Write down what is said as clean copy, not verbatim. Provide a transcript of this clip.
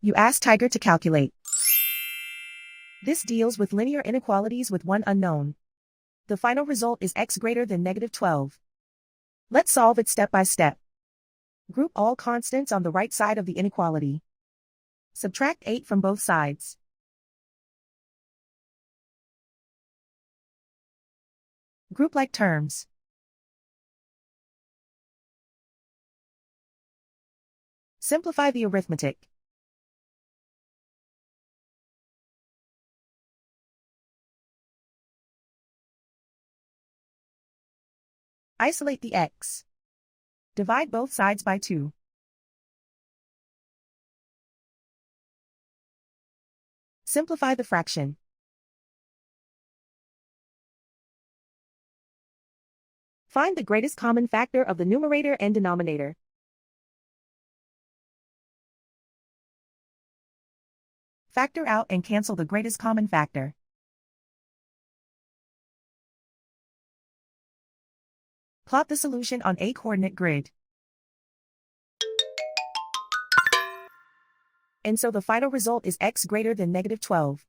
You ask Tiger to calculate. This deals with linear inequalities with one unknown. The final result is x greater than -12. Let's solve it step by step. Group all constants on the right side of the inequality. Subtract 8 from both sides. Group like terms. Simplify the arithmetic. Isolate the x. Divide both sides by 2. Simplify the fraction. Find the greatest common factor of the numerator and denominator. Factor out and cancel the greatest common factor. Plot the solution on a coordinate grid. And so the final result is x greater than -12.